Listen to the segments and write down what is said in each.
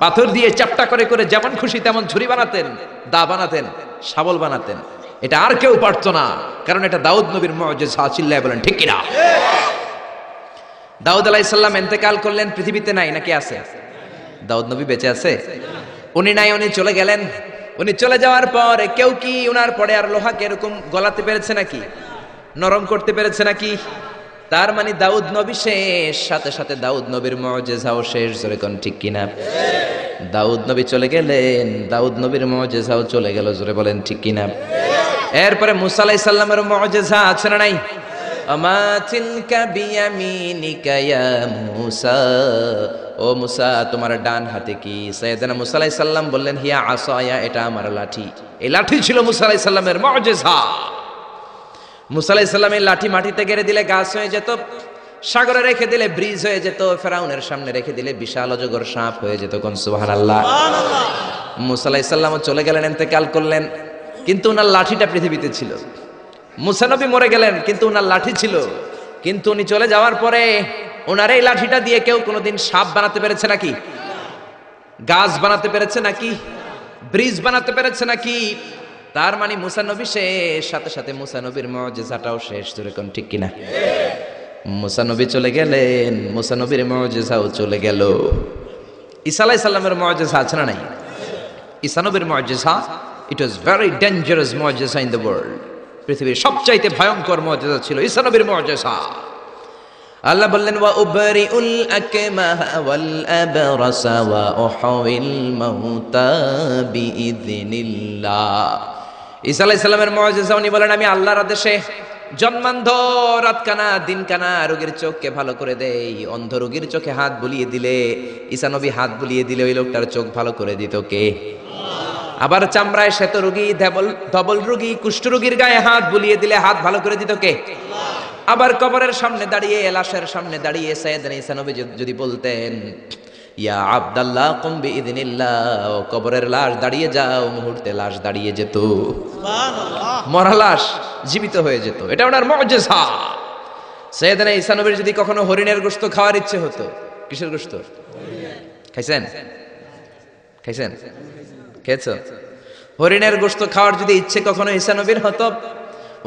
পাথর দিয়ে চাপটা করে করে যেমন খুশি তেমন ছুরি বানাতেন, দা বানাতেন, শাবল বানাতেন। এটা আর কেউ পারতো না, কারণ এটা দাউদ নবীর মুজিজা। চিল্লায় বলেন ঠিক কিনা? দাউদ আলাইহিস সালাম ইন্তেকাল করলেন, পৃথিবীতে নাই নাকি আছে? দাউদ নবী বেঁচে আছে? উনি নাই, উনি চলে গেলেন। উনি চলে যাওয়ার পর কেউ কি উনার পরে আর লোহাকে এরকম গলাতে পেরেছে নাকি, নরম করতে পেরেছে নাকি? তার মানে দাউদ নবী শেষ, সাথে সাথে দাউদ নবীর মুজিজাও শেষ। জোরে কোন ঠিক কিনা? দাউদ নবী চলে গেলেন, দাউদ নবীর মুজিজাও চলে গেল। জোরে বলেন ঠিক কিনা? এরপরে মুসা আলাইহিস সালামের মুজিজা আছে না নাই? আমা তিলকা বিয়ামিনিকা ইয়া মুসা, ও মুসা তোমার ডান হাতে কি? সাইয়েদনা মুসা আলাইহিস সালাম বললেন হিয়া আসায়া, এটা আমার লাঠি। এই লাঠি ছিল মুসা আলাইহিস সালামের মুজিজা। মুসা আলাইহিস সালামের লাঠি মাটিতে গেড়ে দিলে গাছ হয়ে যেত, সাগরে রেখে দিলে ব্রিজ হয়ে যেত, ফেরাউনের সামনে রেখে দিলে বিশাল অজগর সাপ হয়ে যেত। কোন সুবহানাল্লাহ। মুসা আলাইহিস সালাম চলে গেলেন, ইন্তেকাল করলেন, কিন্তু ওনার লাঠিটা পৃথিবীতে ছিল। মুসা নবী মরে গেলেন, কিন্তু ওনার লাঠি ছিল। কিন্তু উনি চলে যাওয়ার পরে ওনার এই লাঠিটা দিয়ে কেউ কোনোদিন সাপ বানাতে পেরেছে নাকি? গাছ বানাতে পেরেছে নাকি? ব্রিজ বানাতে পেরেছে নাকি? তার মানে মুসা নবী শেষ, সাথে সাথে মুসা নবীর মুজিজাটাও শেষ। জোরে কোন ঠিক কিনা? মুসা নবী চলে গেলেন, মুসা নবীর মুজিজাও চলে গেল। ঈসা আলাইহিস সালামের মুজিজা আছে না নাই? ঈসা নবীর মুজিজা, ইট ওয়াজ ভেরি ডেঞ্জারাস মুজিজা ইন দ্য ওয়ার্ল্ড। পৃথিবীর সবচাইতে ভয়ঙ্কর মুজিজা ছিল ঈসা নবীর মুজিজা। আল্লাহ বললেন ওয়া উবরিউল আকমাহা ওয়াল আবরাসা ওয়া উহয়িল মাউতা বিইযনিল্লাহ। ঈসা আলাইহিস সালামের মুজিজা, উনি বলেন আমি আল্লাহর আদেশে জন্মান্ধ, রাতকানা, দিনকানা রোগীর চোখকে ভালো করে দেই। অন্ধ রোগীর চোখে হাত বুলিয়ে দিলে, ঈসা নবী হাত বুলিয়ে দিলে ওই লোকটার চোখ ভালো করে দিত কে? আবার চামড়ায় শ্বেত রোগী, ধবল রোগী, কুষ্ঠ রোগীর গায়ে হাত বুলিয়ে দিলে হাত ভালো করে দিত কে? আবার কবরের সামনে দাঁড়িয়ে, লাশের সামনে দাঁড়িয়ে সাইয়েদনা ঈসা নবী যদি বলতেন ইয়া আব্দুল্লাহ কুম বিইযনিল্লাহ, কবরের লাশ দাঁড়িয়ে যাও, মুহূর্তে লাশ দাঁড়িয়ে যেত। সুবহানাল্লাহ। মরা লাশ জীবিত হয়ে যেত। এটা ওনার মুজিজা। সাইয়েদনা ঈসা নবীর যদি কখনো হরিণের গোশত খাওয়ার ইচ্ছে হতো, কিসের গোশত খাইছেন? খাইছেন? খেয়েছো? হরিণের গোশত খাওয়ার যদি ইচ্ছে কখনো ঈসা নবীর হতো,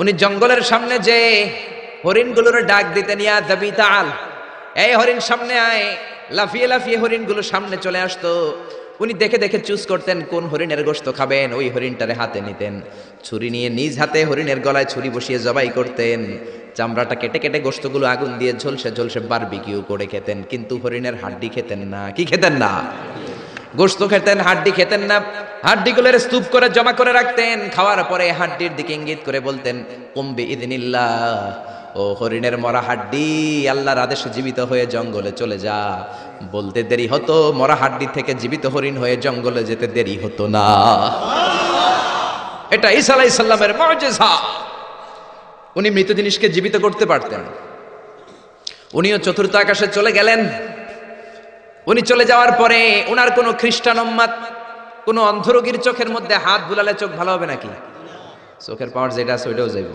উনি জঙ্গলের সামনে যে হরিণগুলোর ডাক দিতেন ইয়া দাবি তাআল, এই হরিণ সামনে আয়। লাফিয়ে লাফিয়ে হরিণগুলো সামনে চলে আসতো। উনি দেখে দেখে চুজ করতেন কোন হরিণের গোশত খাবেন, ওই হরিণটারে হাতে নিতেন, ছুরি নিয়ে নিজ হাতে হরিণের গলায় ছুরি বসিয়ে জবাই করতেন। চামড়াটা কেটে কেটে গোশতগুলো আগুন দিয়ে ঝলসে ঝলসে বারবিকিউ করে খেতেন। কিন্তু হরিণের হাড্ডি খেতেন না। কি খেতেন না? গোশত খেতেন, হাড্ডি খেতেন না। হাড্ডিগুলোর স্তূপ করে জমা করে রাখতেন। খাওয়ার পরে হাড্ডির দিকে ইঙ্গিত করে বলতেন কুম বিইযনিল্লাহ, ও হরিণের মরা হাড্ডি, আল্লাহর আদেশে জীবিত হয়ে জঙ্গলে চলে যা। বলতে দেরি হতো, মরা হাড্ডি থেকে জীবিত হরিণ হয়ে জঙ্গলে যেতে দেরি হতো না। এটা ঈসা আলাইহিস সালামের মুজিজা। উনি মৃত জিনিসকে জীবিত করতে পারতেন। উনিও চতুর্থ আকাশে চলে গেলেন। উনি চলে যাওয়ার পরে উনার কোন খ্রিস্টান উম্মাত কোন অন্ধরোগীর চোখের মধ্যে হাত বুলালে চোখ ভালো হবে নাকি? চোখের পাওয়ার যেটা আছে ওইটাও যাইব,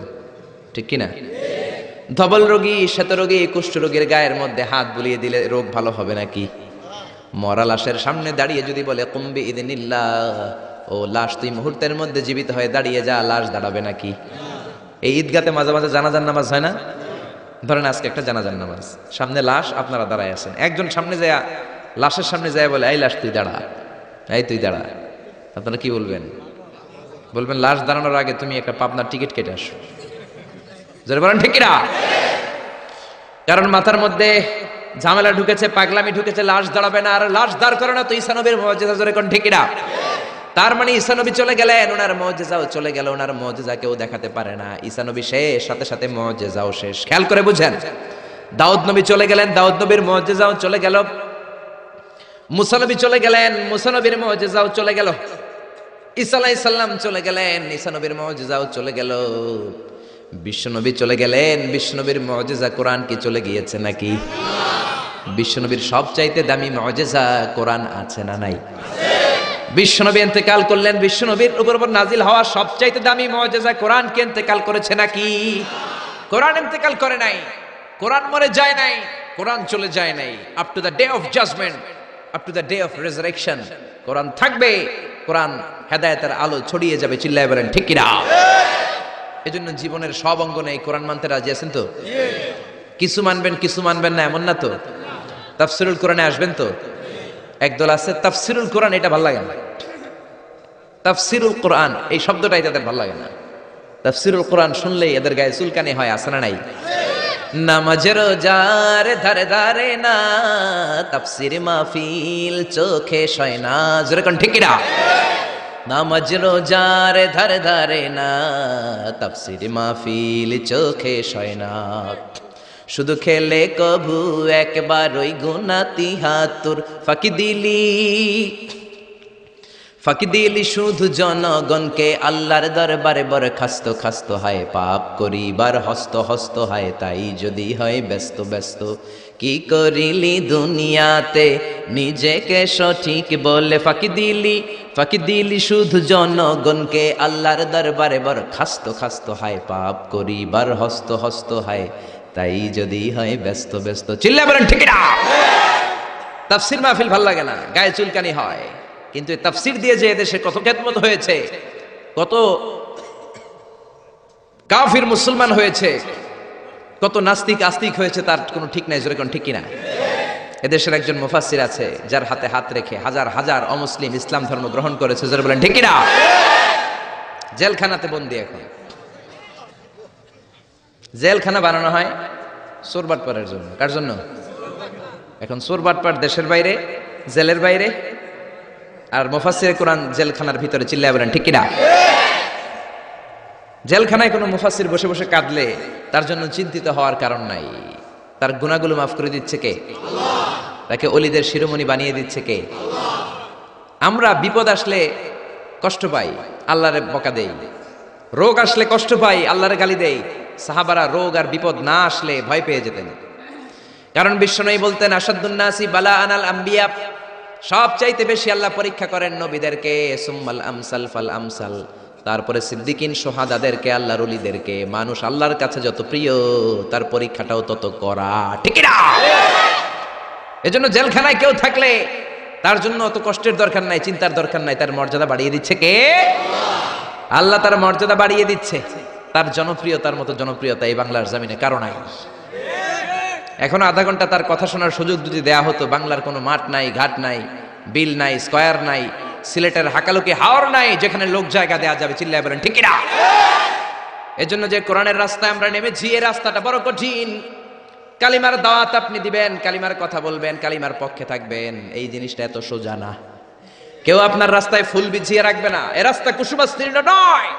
ঠিক কিনা? ধবল রোগী, শ্বেত রোগী, কুষ্ঠ রোগীর গায়ের মধ্যে হাত বুলিয়ে দিলে রোগ ভালো হবে নাকি? মরা লাশের সামনে দাঁড়িয়ে যদি বলে কুম বিইযনিল্লাহ, ও লাশ তুই মুহূর্তের মধ্যে জীবিত হয়ে দাঁড়িয়ে যা, লাশ দাঁড়াবে নাকি? এই ঈদগাতে মাঝে মাঝে জানাজার নামাজ হয় না? ধরেন আজকে একটা জানাজার নামাজ, সামনে লাশ, আপনারা দাঁড়ায় আছেন। একজন সামনে যায়, লাশের সামনে যায় বলে এই লাশ তুই দাঁড়া, এই তুই দাঁড়া। আপনারা কি বলবেন? বলবেন লাশ দাঁড়ানোর আগে তুমি একটা পাবনার টিকিট কেটে আসো। জোরে বলেন ঠিক কিনা? কারণ মাথার মধ্যে ঝামেলা ঢুকেছে, পাগলামি ঢুকেছে, লাশ দাঁড়াবে না। আর লাশ দাঁড় করে না তো ঈসা নবীর মুজিজা। জোরে কোন ঠিক কিনা? তার মানে ঈসা নবী চলে গেলেন, ওনার মুজিজাও চলে গেল। ওনার মুজিজা কেউ দেখাতে পারে না। ঈসা নবী শেষ, সাথে সাথে মুজিজাও শেষ। খেয়াল করে বুঝেন। দাউদ নবী চলে গেলেন, দাউদ নবীর মুজিজাও চলে গেল। মুসা নবী চলে গেলেন, মুসা নবীর মুজিজাও চলে গেল। ঈসা আলাইহিস সালাম চলে গেলেন, ঈসা নবীর মুজিজাও চলে গেল। বিশ্বনবী চলে গেলেন, বিশ্বনবীর মুজিজা কোরআন কি চলে গিয়েছে নাকি? বিশ্বনবীর সবচাইতে দামি মুজিজা কোরআন আছে না নাই? বিশ্বনবী ইন্তেকাল করলেন, বিশ্বনবীর উপর নাজিল হওয়া সবচাইতে দামি মুজিজা কোরআন কে ইন্তেকাল করেছে নাকি? কোরআন ইন্তেকাল করে নাই, কোরআন মরে যায় নাই, কোরআন চলে যায় নাই। Up to the day of judgement up to the day of resurrection কোরআন থাকবে, কোরআন হেদায়েতের আলো ছড়িয়ে যাবে। চিল্লায় বলেন ঠিক কিনা? এজন্য জীবনের সব অঙ্গনে এই কোরআন মানতে রাজি আছেন তো? কিছু মানবেন কিছু মানবেন না এমন না তো? তাফসিরুল কোরআনে আসবেন তো? একদল আছে তাফসিরুল কোরআন, এটা ভালো লাগে না। তাফসিরুল কোরআন এই শব্দটাই তাদের ভালো লাগে না। তাফসিরুল কোরআন শুনলেই এদের গায়ে চুলকানি হয়, আছে না নাই? নামাজের রোজার ধারে ধারে না, তাফসির মাহফিল চোখে সয় না। জোরে কোন ঠিক কিনা? নামাজ রোজার ধারে ধারে না, তাফসির মাহফিল চোখে সয় না। শুধু খেলে কভু একবার ওই গুনাতি হাতুর ফাঁকি দিলি শুধু জনগণকে, আল্লাহর দরবারে বরখাস্ত খাস্ত হয়, পাপ করিবার হস্ত হস্ত হয়, তাই যদি হয় ব্যস্ত ব্যস্ত। কি করিলি দুনিয়াতে নিজেকে সঠিক বলে, ফাঁকি দিলি শুধু জনগণকে, আল্লাহর দরবারে বরখাস্ত খাস্ত হয়, পাপ করিবার হস্ত হস্ত হয়, তাই যদি হয় ব্যস্ত ব্যস্ত। চিল্লা বলেন ঠিক না? তাফসির মাহফিল ভাল লাগে না, গায়ে চুলকানি হয়, কিন্তু তাফসির দিয়ে যে এদেশে কত খেদমত হয়েছে, কত কাফির মুসলমান হয়েছে, কত নাস্তিক আস্তিক হয়েছে, তার কোনো ঠিক নাই। জোরে কোন ঠিক কিনা? এদেশের একজন মুফাসসির আছে যার হাতে হাত রেখে হাজার হাজার অমুসলিম ইসলাম ধর্ম গ্রহণ করেছে। জোরে বলেন ঠিক কিনা? জেলখানাতে বন্দী। এখন জেলখানা বানানো হয় চোরবাটপাড়ের জন্য। কার জন্য? এখন চোরবাটপাড় দেশের বাইরে, জেলের বাইরে, আর মুফাসসির কোরআন জেলখানার ভিতরে। চিল্লায় বলেন ঠিক কিনা? জেলখানায় কোনো মুফাসসির বসে বসে কাঁদলে তার জন্য চিন্তিত হওয়ার কারণ নাই। তার গুনাহগুলো মাফ করে দিচ্ছে কে? আল্লাহ। তাকে ওলিদের শিরোমণি বানিয়ে দিচ্ছে কে? আল্লাহ। আমরা বিপদ আসলে কষ্ট পাই, আল্লাহরে বকা দেই। রোগ আসলে কষ্ট পাই, আল্লাহরে গালি দেই। সাহাবারা রোগ আর বিপদ না আসলে ভয় পেয়ে যেতেন, কারণ বিশ্বনবী বলতেন আসাদুন নাসি বালা আনাল আম্বিয়া, সবচাইতে বেশি আল্লাহ পরীক্ষা করেন নবীদেরকে, সুম্মাল আমসাল ফাল আমসাল, তারপরে সিদ্দিকিন শাহাদাদেরকে, আল্লাহর ওলিদেরকে। মানুষ আল্লাহর কাছে যত প্রিয়, তার পরীক্ষাটাও তত করা। ঠিক না? এজন্য জেলখানায় কেউ থাকলে তার জন্য অত কষ্টের দরকার নাই, চিন্তার দরকার নাই। তার মর্যাদা বাড়িয়ে দিচ্ছে কে? আল্লাহ তার মর্যাদা বাড়িয়ে দিচ্ছে। তার জনপ্রিয়তার মতো জনপ্রিয়তা এই বাংলার জমিনে কারো নাই। এখন আধা ঘন্টা তার কথা শোনার সুযোগ যদি দেয়া হতো, বাংলার কোনো মাঠ নাই, ঘাট নাই, বিল নাই, স্কয়ার নাই, সিলেটের হাকালুকি হাওর নাই, যেখানে লোক জায়গা দেয়া যাবে। চিল্লায় বলেন ঠিক না? এজন্য যে কোরআনের রাস্তায় আমরা নেমেছি, এই রাস্তাটা বড় কঠিন। কালিমার দাওয়াত আপনি দিবেন, কালিমার কথা বলবেন, কালিমার পক্ষে থাকবেন, এই জিনিসটা এত সোজা না। কেউ আপনার রাস্তায় ফুল বিছিয়ে রাখবে না। এ রাস্তা কুসুমাস্তীর্ণ নয়,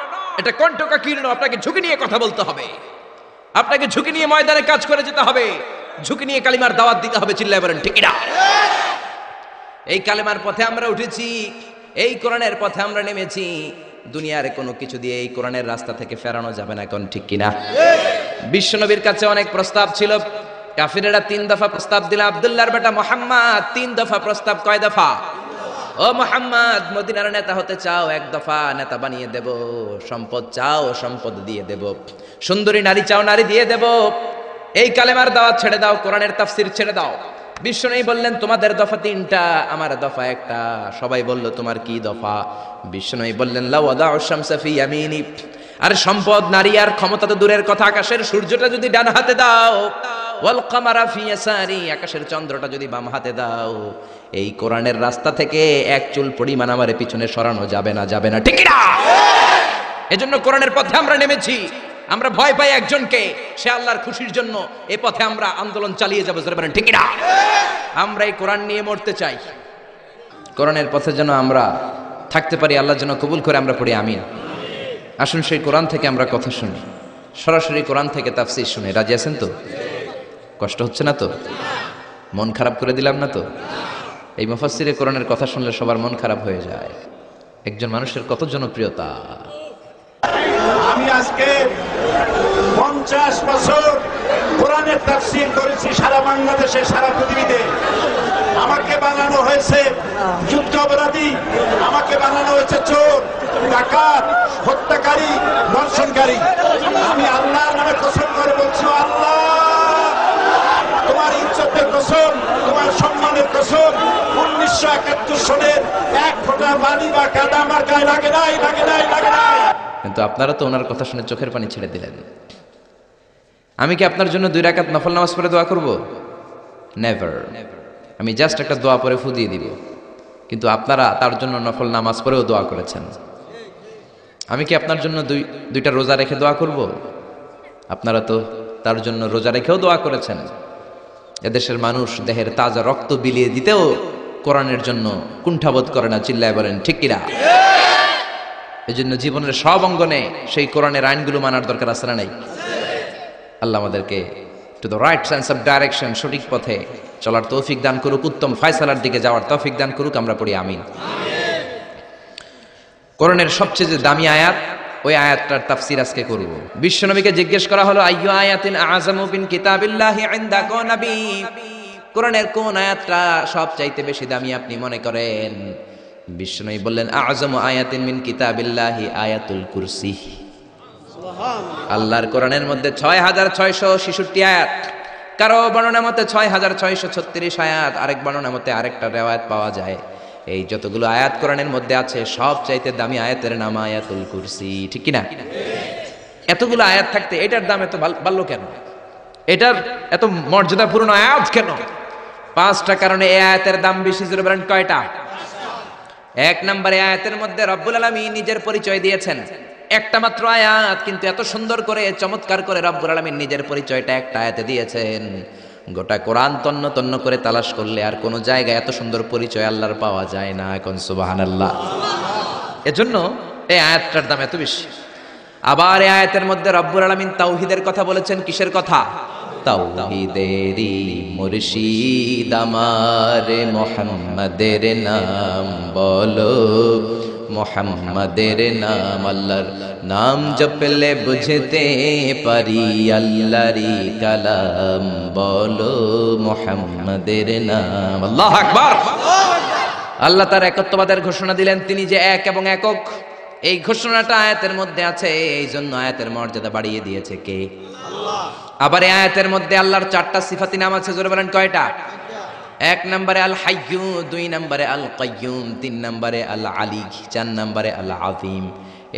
এটা কণ্টকাকীর্ণ। আপনাকে ঝুঁকি নিয়ে কথা বলতে হবে, আপনাকে ঝুঁকি নিয়ে ময়দানে কাজ করে যেতে হবে, ঝুঁকি নিয়ে কালিমার দাওয়াত দিতে হবে। চিল্লায় বলেন ঠিক না? এই কালিমার পথে আমরা উঠেছি, এই কোরআনের পথে আমরা নেমেছি। দুনিয়ার কোনো কিছু দিয়ে এই কোরআনের রাস্তা থেকে ফেরানো যাবে না। কোন ঠিক কিনা? বিশ্বনবীর কাছে অনেক প্রস্তাব ছিল, কাফিরেরা 3 দফা প্রস্তাব দিল। আব্দুল্লাহর বেটা মুহাম্মদ 3 দফা প্রস্তাব। কয় দফা? ও মুহাম্মদ, মদিনার নেতা হতে চাও? 1 দফা, নেতা বানিয়ে দেব। সম্পদ চাও? সম্পদ দিয়ে দেব। সুন্দরী নারী চাও? নারী দিয়ে দেব। এই কালেমার দাওয়াত ছেড়ে দাও, কোরআনের তাফসীর ছেড়ে দাও। বিশ্বনবী বললেন তোমাদের দফা 3টা, আমার দফা 1টা। সবাই বলল তোমার কি দফা? বিশ্বনবী বললেন লা ওয়াদাউ শামসা ফি ইয়ামিনি। আর সম্পদ, নারী আর ক্ষমতা তো দূরের কথা, আকাশের সূর্যটা যদি ডান হাতে দাও, ওয়াল কামারা ফি ইয়াসারি, আকাশের চন্দ্রটা যদি বাম হাতে দাও, এই কোরআনের রাস্তা থেকে 1 চুল পরিমাণ আমারে পিছনে সরানো যাবে না, যাবে না। ঠিক না? এজন্য কোরআনের পথে আমরা নেমেছি। আমরা ভয় পাই একজনকে, সে আল্লাহর খুশির জন্য এই পথে আমরা আন্দোলন চালিয়ে যাবো। ঠিক না? আমরা এই কোরআন নিয়ে মরতে চাই। কোরআনের পথে যেন আমরা থাকতে পারি, আল্লাহ যেন কবুল করে। আমরা পড়ি আমিন। আসুন সেই কোরআন থেকে আমরা কথা শুনি, সরাসরি কোরআন থেকে তাফসীর শুনি। রাজি আছেন তো? কষ্ট হচ্ছে না তো? মন খারাপ করে দিলাম না তো? এই মুফাসসিরে কোরআনের কথা শুনলে সবার মন খারাপ হয়ে যায়। একজন মানুষের কত জনপ্রিয়তা। আমি আজকে 50 বছর কোরআনের তাফসীর করেছি সারা বাংলাদেশে, সারা পৃথিবীতে। আমাকে বানানো হয়েছে যুদ্ধ অপরাধী, আমাকে বানানো হয়েছে চোর, ডাকাত, হত্যাকারী, ধর্ষণকারী। আমি আল্লাহর নামে কসম করে বলছি, আল্লাহ তোমার ইজ্জতের কসম, তোমার সম্মানের কসম, 1971 সনের এক ফোঁটা বালি বা কাদা আমার গায়ে লাগে নাই। কিন্তু আপনারা তো ওনার কথা শুনে চোখের পানি ছেড়ে দিলেন। আমি কি আপনার জন্য 2 রাকাত নফল নামাজ পড়ে দোয়া করব? নেভার। আমি জাস্ট একটা দোয়া পড়ে ফু দিয়ে দিব, কিন্তু আপনারা তার জন্য নফল নামাজ পড়েও দোয়া করেছেন। আমি কি আপনার জন্য দুইটা রোজা রেখে দোয়া করব? আপনারা তো তার জন্য রোজা রেখেও দোয়া করেছেন। এদেশের মানুষ দেহের তাজা রক্ত বিলিয়ে দিতেও কোরআনের জন্য কুণ্ঠাবোধ করে না, চিল্লায় বলেন ঠিক কিনা? এই জন্য জীবনের সব অঙ্গনে সেই কোরআনের আইনগুলো মানার দরকার আছে না নাই? আল্লাহ আমাদেরকে to the right sense of direction, সঠিক পথে চলার তৌফিক দান করুক, উত্তম ফয়সালার দিকে যাওয়ার তৌফিক দান করুক। আমরা পড়ি আমিন। কোরআনের সবচেয়ে যে দামি আয়াত, ওই আয়াতটার তাফসীর আজকে করব। বিশ্বনবীকে জিজ্ঞেস করা হলো, আইয়ু আয়াতিন আযামু মিন কিতাবিল্লাহি ইনদাকা নবী, কোরআনের কোন আয়াতটা সবচাইতে বেশি দামি আপনি মনে করেন? বিশ্বনবী বললেন, আযমু আয়াতিন মিন কিতাবিল্লাহি আয়াতুল কুরসি। আল্লাহর কোরআনের মধ্যে 6666 আয়াত, কারো বর্ণনা মতে 6636 আয়াত, আরেক বর্ণনা মতে আরেকটা রিওয়ায়াত পাওয়া যায়। এই যতগুলো আয়াত কোরআনের মধ্যে আছে, সবচাইতে দামি আয়াতের নাম আয়াতুল কুরসি, ঠিক কি না? এতগুলো আয়াত থাকতে এটার দাম এত বাড়লো কেন? এটার এত মর্যাদাপূর্ণ আয়াত কেন? 5টা কারণে এই আয়াতের দাম বেশি। জোরে বলেন কয়টা? 1 নম্বরে আয়াতের মধ্যে রব্বুল আলামিন নিজের পরিচয় দিয়েছেন। একটা মাত্র আয়াত, কিন্তু এত সুন্দর করে চমৎকার করে রব্বুল আলামিন নিজের পরিচয়টা একটা আয়াতে দিয়েছেন। গোটা কোরআন তন্ন তন্ন করে তালাশ করলে আর কোনো জায়গায় এত সুন্দর পরিচয় আল্লাহর পাওয়া যায় না। এখন সুবহানাল্লাহ। এজন্য এই আয়াতটার দাম এত বেশি। আবার এই আয়াতের মধ্যে রব্বুল আলামিন তাওহীদের কথা বলেছেন। কিসের কথা? তাওহীদেরই মুর্শিদ আমার মুহাম্মাদের নাম বলো, মুহাম্মাদের নাম। আল্লাহর নাম জপলে বুঝতে পারি আল্লাহরই কালাম বলো, মুহাম্মাদের নাম। আল্লাহু আকবার। আল্লাহ তার একত্ববাদের ঘোষণা দিলেন, তিনি যে এক এবং একক। এই ঘোষণাটা আয়াতের মধ্যে আছে, এই জন্য আয়াতের মর্যাদা বাড়িয়ে দিয়েছে কে? আল্লাহ। আবার এই আয়াতের মধ্যে আল্লাহর 4টা সিফাতি নাম আছে। জোরে বলেন কয়টা? 1 নম্বরে আল হাইয়্যু, 2 নম্বরে আল কাইয়্যুম, 3 নম্বরে আল আলী, 4 নম্বরে আল আযীম।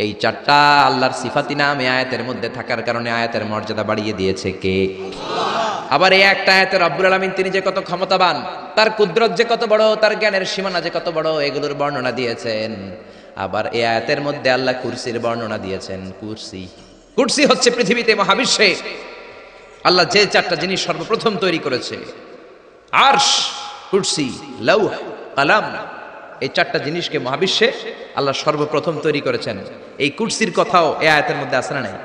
এই 4টা আল্লাহর সিফাতি নাম এই আয়াতের মধ্যে থাকার কারণে আয়াতের মর্যাদা বাড়িয়ে দিয়েছে কে? আল্লাহ। আবার এই একটা আয়াতে রব্বুল আলামিন তিনি যে কত ক্ষমতাবান, তার কুদরত যে কত বড়, তার জ্ঞানের সীমানা যে কত বড়, এগুলোর বর্ণনা দিয়েছেন। আবার এই আয়াতের মধ্যে আল্লাহ কুরসির বর্ণনা দিয়েছেন। কুরসি হচ্ছে পৃথিবীতে, মহাবিশ্বে আল্লাহ যে 4টা জিনিস সর্বপ্রথম তৈরি করেছে, আরশ, কুরসি, লৌহ, কলম, এই 4টা জিনিসকে মহাবিশ্বে আল্লাহ সর্বপ্রথম তৈরি করেছেন। এই কুরসির কথাও এই আয়াতের মধ্যে আছে না নাই?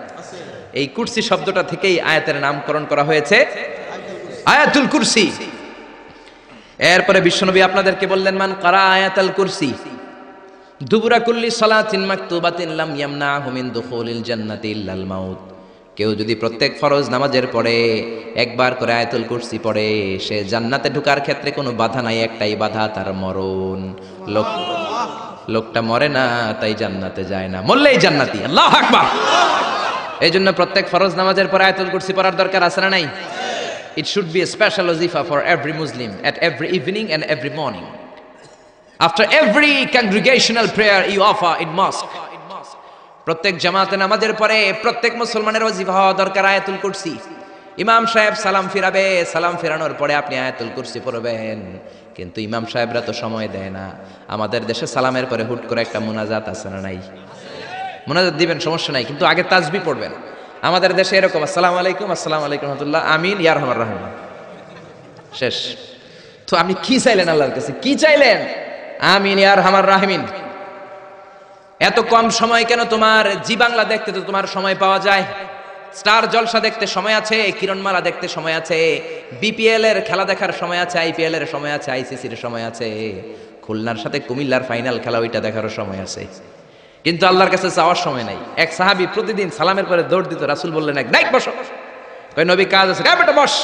এই কুরসি শব্দটা থেকেই আয়াতের নামকরণ করা হয়েছে আয়াতুল কুরসি। এরপরে বিশ্বনবী আপনাদেরকে বললেন, মান কারা আয়াতুল কুরসি দুবুরা কুল্লি সালাতিন মাকতুবাতিন লাম ইয়ামনাহু মিন দুখুলিল জান্নাতি ইল্লাল মাউত। কেউ যদি প্রত্যেক ফরজ নামাজের পরে একবার করে আয়াতুল কুরসি পড়ে, সে জান্নাতে ঢোকার ক্ষেত্রে কোনো বাধা নাই, একটাই বাধা, তার মরণ। লোকটা মরে না, তাই জান্নাতে যায় না, মরলেই জান্নাতি। আল্লাহু আকবার। এই জন্য প্রত্যেক ফরজ নামাজের পরে আয়াতুল কুরসি পড়ার দরকার আছে না নাই? It should be a special wazifa for every Muslim at every evening and every morning. After every congregational prayer you offer in mosque, প্রত্যেক জামাতে নামাজের পরে প্রত্যেক মুসলমানের ওয়াজিফা হওয়া দরকার আয়াতুল কুরসি। ইমাম সাহেব সালাম ফিরাবে, সালাম ফেরানোর পরে আপনি আয়াতুল কুরসি পড়বেন। কিন্তু ইমাম সাহেবরা তো সময় দেয় না। আমাদের দেশে সালামের পরে হুট করে একটা মুনাজাত আছে না নাই? মুনাজাত দিবেন, সমস্যা নাই, কিন্তু আগে তাসবিহ পড়বেন। আমাদের দেশে এরকম আসসালামু আলাইকুম, আসসালামু আলাইকুম রাহমাতুল্লাহ, আমিন, ইয়া রাহমার রাহিম, শেষ। তো আপনি কি চাইলেন আল্লাহর কাছে? কি চাইলেন? আমিন, ইয়া রাহমার রাহিমিন। এত কম সময় কেন? তোমার জি বাংলা দেখতে তো তোমার সময় পাওয়া যায়, স্টার জলসা দেখতে সময় আছে, কিরণমালা দেখতে সময় আছে, বিপিএল এর খেলা দেখার সময় আছে, আইপিএল এর সময় আছে, আইসিসির সময় আছে, খুলনার সাথে কুমিল্লার ফাইনাল খেলা ওইটা দেখারও সময় আছে। কিন্তু আল্লাহর কাছে চাওয়ার সময় নাই। এক সাহাবী প্রতিদিন সালামের পরে দৌড় দিত, রাসূল বললেন, এক ডাইক বসো। কই নবী কাজ আছে, কা বেটা বস।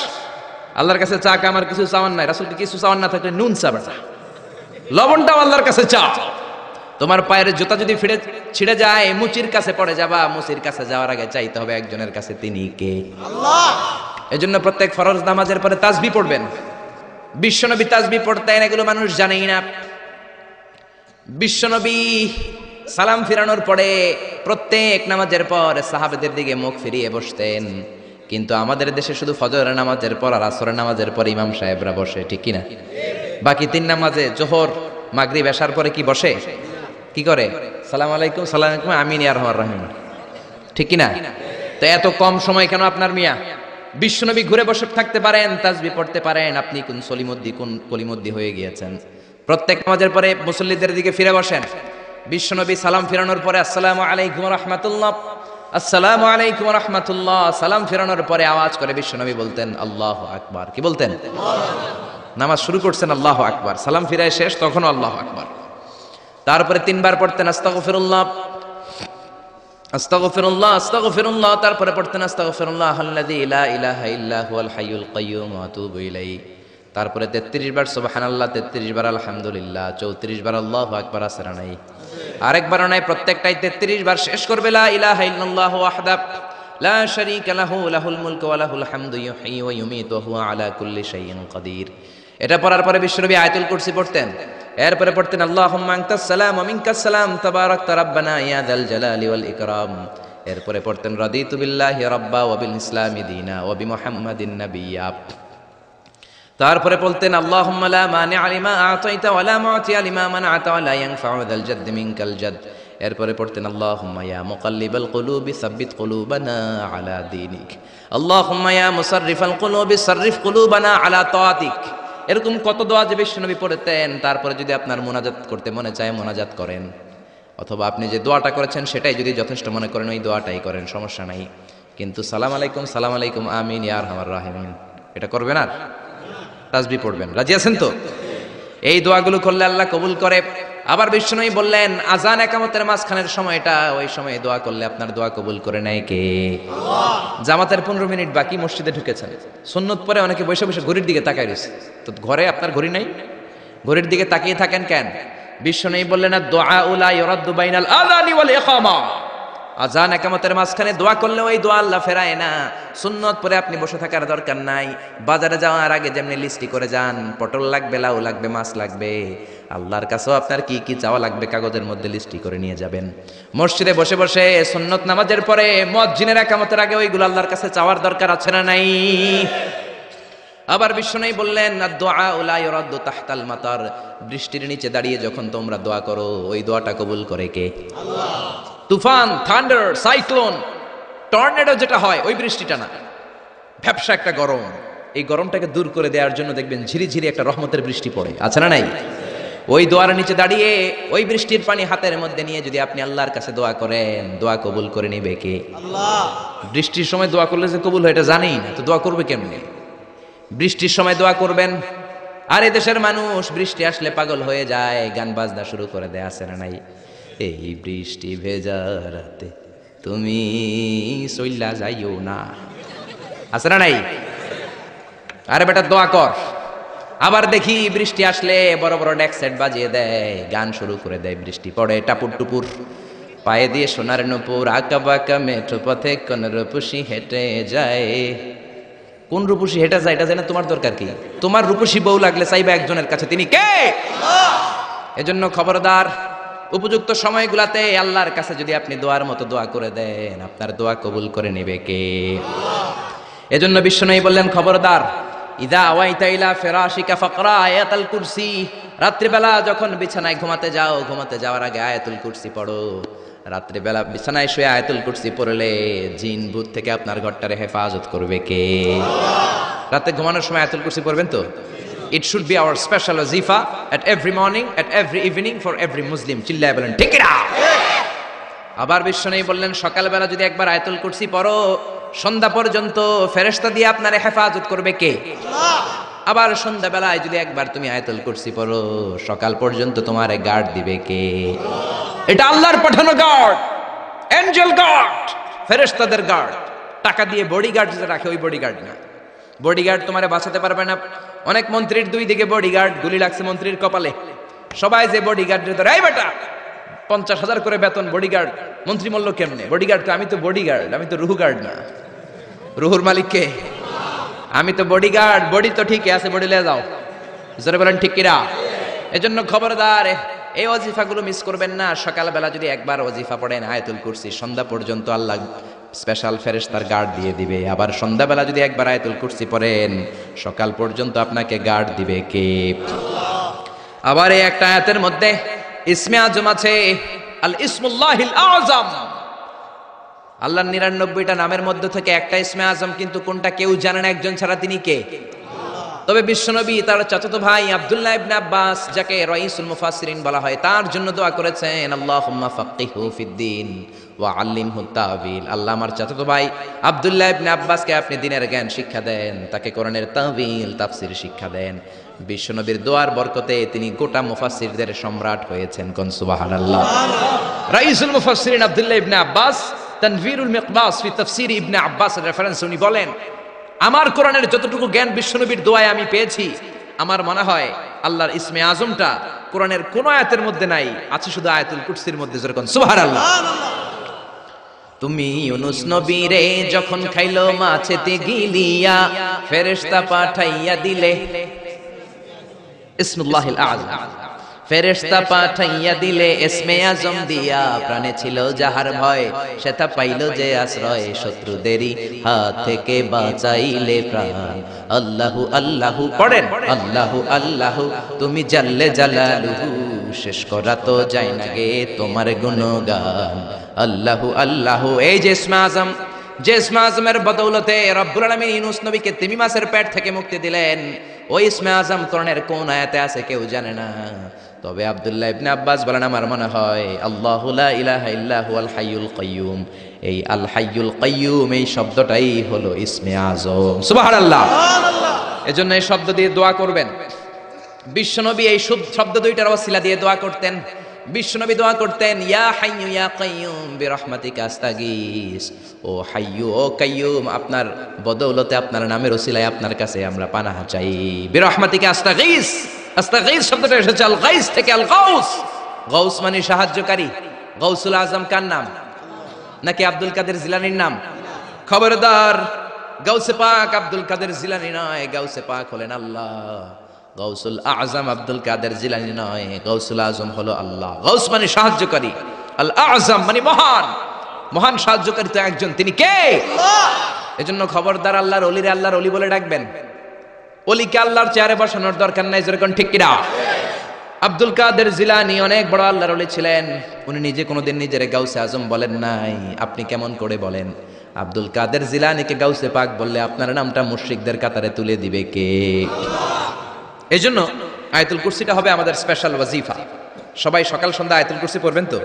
আল্লাহর কাছে চা কা, আমার কিছু চাওয়ার নাই। রাসূলকে কিছু চাওয়ার না থাকলে নুন চা বেটা, লবণটাও আল্লাহর কাছে চা। তোমার পায়ের জুতা যদি ছিঁড়ে যায়, মুচির কাছে পড়ে যাবা, মুচির কাছে যাওয়ার আগে চাইতে হবে একজনের কাছে, তিনি কে? আল্লাহ। এজন্য প্রত্যেক ফরজ নামাজের পরে তাসবিহ পড়বেন। বিশ্বনবী তাসবিহ পড়তেন, এগুলো মানুষ জানেই না। বিশ্বনবী সালাম ফিরানোর পরে প্রত্যেক নামাজের পর সাহাবাদের দিকে মুখ ফিরিয়ে বসতেন। কিন্তু আমাদের দেশে শুধু ফজরের নামাজের পর আর আসরের নামাজের পর ইমাম সাহেবরা বসে, ঠিক কিনা? বাকি তিন নামাজে জোহর, মাগরিব, এশার পরে কি বসে? কি করে? সালাম আলাইকুম, সালাম আলাইকুম, আমিন ইয়া রহমান রহিম, ঠিক কিনা? তো এত কম সময় কেন আপনার মিয়া? বিশ্বনবী ঘুরে বসে থাকতে পারেন, তাসবিহ পড়তে পারেন, আপনি কোন সলিমুদ্দি কোন কলিমুদ্দি হয়ে গিয়েছেন। প্রত্যেক নামাজের পরে মুসল্লিদের দিকে ফিরে বসেন। বিশ্বনবী সালাম ফিরানোর পরে আসসালামু আলাইকুম ওয়া রাহমাতুল্লাহ, আসসালামু আলাইকুম ওয়া রাহমাতুল্লাহ, সালাম ফিরানোর পরে আওয়াজ করে বিশ্বনবী বলতেন আল্লাহু আকবার। কি বলতেন? নামাজ শুরু করছেন আল্লাহু আকবার, সালাম ফিরায় শেষ তখনও আল্লাহু আকবার। তারপরে তিনবার পড়তেন আস্তাগফিরুল্লাহ, আস্তাগফিরুল্লাহ, আস্তাগফিরুল্লাহ, তারপরে পড়তেন আস্তাগফিরুল্লাহ আল্লাযী লা ইলাহা ইল্লা হুয়াল হাইয়ুল কাইয়্যুম ওয়া আতুবু ইলাইহি। তারপরে 33 বার সুবহানাল্লাহ, 33 বার আলহামদুলিল্লাহ, 34 বার আল্লাহু আকবার। আসরা নাই, আরেকবার নাই, প্রত্যেকটাই 33 বার শেষ করবে লা ইলাহা ইল্লাল্লাহু ওয়াহদাহু লা শারীকা লাহু লাহুল মুলকু ওয়া লাহুল হামদু ইউহয়ী ওয়া ইউমীতু ওয়া হুয়া আলা কুল্লি শাইইন কাদির। এটা পড়ার পরে বিশ্বনবী আয়াতুল কুরসি পড়তেন। এরপরে পড়তেন আল্লাহুম্মা আনতাস সালাম ওয়া মিনকাস সালাম তাবারাকতা রাব্বানা ইয়া যাল জালালি ওয়াল ইকরাম। এরপরে পড়তেন রাদিতু বিল্লাহি রাব্বা ওয়া বিল ইসলামি দীনা ওয়া বিমুহাম্মাদিন নাবিয়্যা। তারপরে বলতেন আল্লাহুম্মা লা মানি'a লিমা আ'তাইতা ওয়া লা মু'তিয়া লিমা মান'আতা ওয়া লা ইয়ানফা'ু যাল জাদ্দি মিনকাল জাদ। এরপরে পড়তেন আল্লাহুম্মা ইয়া মুকাল্লিবাল কুলুবি সাব্বিত কুলুবানা আলা দীনিক, আল্লাহুম্মা ইয়া মুসাররিফাল কুলুবি সাররিফ কুলুবানা আলা তাআতিক। এরকম কত দোয়া যে বিশ্বনবী পড়তেন। তারপরে যদি আপনার মোনাজাত করতে মনে চায় মোনাজাত করেন, অথবা আপনি যে দোয়াটা করেছেন সেটাই যদি যথেষ্ট মনে করেন ওই দোয়াটাই করেন, সমস্যা নাই। কিন্তু সালাম আলাইকুম আমিন ইয়া আরহামার রাহিমিন এটা করবেন, আর তাসবিহ পড়বেন। রাজি আছেন তো? এই দোয়াগুলো করলে আল্লাহ কবুল করে। আবার বিশ্বনবী বললেন আযান ইকামতের মাঝখানের সময়টা, ওই সময় দোয়া করলে আপনার দোয়া কবুল করে নেয় কে? আল্লাহ। জামাতের 15 মিনিট বাকি, মসজিদে ঢুকেছেন, সুন্নত পরে অনেকে বসে বসে ঘড়ির দিকে তাকায় রয়েছে। তো ঘরে আপনার ঘড়ি নাই, ঘড়ির দিকে তাকিয়ে থাকেন কেন? বিশ্বনবী বললেন আদ-দুআউ লা ইউরাদ্দু বাইনাল আযানি ওয়াল ইকামা। আযান ইকামতের মাঝখানে দোয়া করলে ওই দোয়া আল্লাহ ফেরায় না। সুন্নত পরে আপনি বসে থাকার দরকার নাই। বাজারে যাওয়ার আগে যেমনি লিস্টি করে যান, পটল লাগবে, লাউ লাগবে, মাছ লাগবে, আল্লাহর কাছেও আপনার কি কি চাওয়া লাগবে কাগজের মধ্যে লিস্টি করে নিয়ে যাবেন। মসজিদে বসে বসে সুন্নত নামাজের পরে মুয়াজ্জিনের ইকামতের আগে ওইগুলো আল্লাহর কাছে চাওয়ার দরকার আছে না নাই? আবার বিশ্বনবী বললেন আদ-দুআউ লা ইউরাদ্দু তাহতাল মাতার। বৃষ্টির নিচে দাঁড়িয়ে যখন তোমরা দোয়া করো ওই দোয়াটা কবুল করে কে? আল্লাহ। তুফান, থান্ডার, সাইক্লোন, টর্নেডো যেটা হয় ওই বৃষ্টিটা না, ভ্যাপসা একটা গরম, এই গরমটাকে দূর করে দেওয়ার জন্য দেখবেন ঝিরিঝিরি একটা রহমতের বৃষ্টি পড়ে, আছে না নাই? ওই দোয়ার নিচে দাঁড়িয়ে ওই বৃষ্টির পানি হাতের মধ্যে নিয়ে যদি আপনি আল্লাহর কাছে দোয়া করেন, দোয়া কবুল করে নিবে কে? আল্লাহ। বৃষ্টির সময় দোয়া করলে যে কবুল হয় এটা জানি না, তো দোয়া করবে কেমনে? বৃষ্টির সময় দোয়া করবেন। আর এই দেশের মানুষ বৃষ্টি আসলে পাগল হয়ে যায়, গান বাজনা শুরু করে দেয়, আছে না নাই? এই বৃষ্টি ভেজা রাতে তুমি চইলা যাইও না, আছে না নাই? আরে বেটা দোয়া কর। আবার দেখি বৃষ্টি আসলে বড় বড় ডেক সেট বাজিয়ে দেয়, গান শুরু করে দেয়, বৃষ্টি পড়ে টাপুর টুপুর, পায়ে দিয়ে সোনার নূপুর, আঁকা বাঁকা মেঠো পথে কোন রূপসী হেঁটে যায়। কোন রূপসী হেঁটে যায় এটা জানে তোমার দরকার কি? তোমার রূপসী বউ লাগলে চাইবা একজনের কাছে, তিনি কে? এজন্য খবরদার, উপযুক্ত সময়গুলাতে আল্লাহর কাছে যদি আপনি দোয়ার মতো দোয়া করে দেন, আপনার দোয়া কবুল করে নেবে কে? এজন্য বিশ্বনবী বললেন খবরদার, ইদা আওয়াইতা ইলা ফিরাশিকা ফাকরা আয়াতুল কুরসি। রাত্রিবেলা যখন বিছানায় ঘুমাতে যাও, ঘুমাতে যাওয়ার আগে আয়াতুল কুরসি পড়ো। রাত্রিবেলা বিছানায় শুয়ে আয়াতুল কুরসি পড়লে জিন ভূত থেকে আপনার ঘরটারে হেফাজত করবে কে? রাতে ঘুমানোর সময় আয়াতুল কুরসি পড়বেন তো? It should be our special wazifa at every morning, at every evening for every Muslim. চিল্লায় বলেন ঠিক না? আবার বিশ্বনবী বললেন সকালবেলা যদি একবার আয়াতুল কুরসি পড়ো, সন্ধ্যা পর্যন্ত ফেরেশতা দিয়ে আপনারে হেফাজত করবে কে? আল্লাহ। আবার সন্ধ্যাবেলায় যদি একবার তুমি আয়াতুল কুরসি পড়ো, সকাল পর্যন্ত তোমারে গার্ড দিবে কে? আল্লাহ। এটা আল্লাহর পাঠানো গার্ড, এঞ্জেল গার্ড, ফেরেশতাদের গার্ড। টাকা দিয়ে বডিগার্ড যে রাখে ওই বডিগার্ড না। বডিগার্ড তোমারে বাঁচাতে পারবে না। অনেক মন্ত্রীর দুই দিকে বডিগার্ড, গুলি লাগছে মন্ত্রীর কপালে, সবাই যে বডিগার্ড ধরে, এই বেটা 50,000 করে বেতন বডিগার্ড। মন্ত্রী বলল কেমনে? বডিগার্ড, আমি তো বডিগার্ড, আমি তো রুহু গার্ড না। রুহুর মালিক কে? আমি তো বডিগার্ড। বডি তো ঠিকই আছে, বডি লিয়ে যাও। জোরে বলেন ঠিক কিনা? এজন্য খবরদার, এই ওয়াজিফাগুলো মিস করবেন না। সকালবেলা যদি একবার ওয়াজিফা পড়েন আয়াতুল কুরসি, সন্ধ্যা পর্যন্ত আল্লাহ স্পেশাল ফেরেশতার গার্ড দিয়ে দিবে। আবার সন্ধ্যাবেলা যদি একবার আয়াতুল কুরসি পড়েন সকাল পর্যন্ত আপনাকে গার্ড দিবে কে? আবার এই একটা আয়াতের মধ্যে ইসমে আজম আছে, আল ইসমুল্লাহিল আযম। আল্লাহর 99টা নামের মধ্যে থেকে একটা ইসমে আজম, কিন্তু কোনটা কেউ জানে না একজন ছাড়া, তিনি কে? তবে বিশ্বনবী তার চাচাতো ভাই আব্দুল্লাহ ইবনে আব্বাস, যাকে রাইসুল মুফাসসিরিন বলা হয়, তার জন্য দোয়া করেছেন, আল্লাহুম্মা ফাক্কিহু ফিদ্দীন ওয়া আল্লিমহু তা'ওয়িল। আল্লাহ আমার চাচাতো ভাই আব্দুল্লাহ ইবনে আব্বাসকে আপনি দ্বীনের জ্ঞান শিক্ষা দেন, তাকে কোরআনের তা'ওয়িল তাফসীর শিক্ষা দেন। বিশ্বনবীর দোয়ার বরকতে তিনি গোটা মুফাসসিরদের সম্রাট হয়েছেন। কোন সুবহানাল্লাহ। রাইসুল মুফাসসিরিন আব্দুল্লাহ ইবনে আব্বাস তানভীরুল মিকবাস ফি তাফসীর ইবনে আব্বাসের রেফারেন্স উনি বলেন, আমার কোরআনের যতটুকু জ্ঞান বিশ্বনবীর দোয়ায় আমি পেয়েছি, আমার মনে হয় আল্লাহর ইসমে আজমটা কোরআনের কোন আয়াতের মধ্যে নাই, আছে শুধু আয়াতুল কুরসির মধ্যে। যেরকম সুবহানাল্লাহ। তুমি ইউনুস নবীরে যখন খাইলো মাছেতে গিলিয়া, ফেরেশতা পাঠাইয়া দিলে ইসমুল্লাহিল আযম, ফেরেশতা পাঠাইয়া দিলে ইসমে আজম দিয়া, প্রাণে ছিল যাহার ভয় সেটা পাইল যে আশ্রয়, শত্রুদেরই হাত থেকে বাঁচাইলে প্রাণ। আল্লাহু আল্লাহু পড়েন, আল্লাহু আল্লাহু তুমি জাল্লে জালালুহু, শেষ করা তো যায় না গে তোমার গুণগান। আল্লাহু আল্লাহু। এই যে ইসমে আজম, যে ইসমে আজমের বদৌলতে রব্বুল আলামিন ইউনুস নবীকে তিমি মাছের পেট থেকে মুক্তি দিলেন, ওই ইসমে আজম কোরআনের কোন আয়াতে আছে কেউ জানে না। তবে আব্দুল্লাহ ইবনে আব্বাস বলেন, আমার মনে হয় আল্লাহু লা ইলাহা ইল্লা হুয়াল হাইয়ুল কাইয়্যুম, এই আল হাইয়ুল কাইয়্যুম এই শব্দটাই হলো ইসমে আজম। সুবহানাল্লাহ। এজন্য এই শব্দ দিয়ে দোয়া করবেন। বিশ্বনবী এই শব্দ দুইটার ওসিলা দিয়ে দোয়া করতেন। বিশ্বনবী দোয়া করতেন, ইয়া হাইয়্যু ইয়া কাইয়্যুম বিরহমাতিকা আস্তাগীস, ও হাইয়্যু ও কাইয়্যুম আপনার বদৌলতে, আপনার নামের ওসিলায় আপনার কাছে আমরা পানাহ চাই। বিরহমাতিকা আস্তাগীস, আস্তাগীস শব্দটা এসেছে আল গাইস থেকে, আল গাউস। গাউস মানে সাহায্যকারী। গাউসুল আজম কার নাম? নাকি আব্দুল কাদের জিলানীর নাম? খবরদার, গাউসে পাক আব্দুল কাদের জিলানী নয়, গাউসে পাক হলেন আল্লাহ। গাউসুল আজম আব্দুল কাদের জিলানী নয়, গাউসুল আজম হলো আল্লাহ। গাউস মানে সাহায্যকারী, আল আজম মানে মহান। মহান সাহায্যকারী তো একজন, তিনি কে? এজন্য খবরদার, আল্লাহর ওলিরে আল্লাহর ওলি বলে ডাকবেন। ওলিকে আল্লাহর চেয়ারে বসানোর দরকার নাই, যেরকম ঠিক কিনা? আব্দুল কাদের জিলানী অনেক বড় আল্লাহর ওলি ছিলেন, উনি নিজে কোনোদিন নিজের গাউসে আজম বলেন নাই। আপনি কেমন করে বলেন? আব্দুল কাদের জিলানীকে গাউসে পাক বললে আপনার নামটা মুশরিকদের কাতারে তুলে দিবে কে? এজন্য আয়াতুল কুরসিটা হবে আমাদের স্পেশাল ওয়াজিফা। সবাই সকাল সন্ধ্যা আয়াতুল কুরসি পড়বেন তো?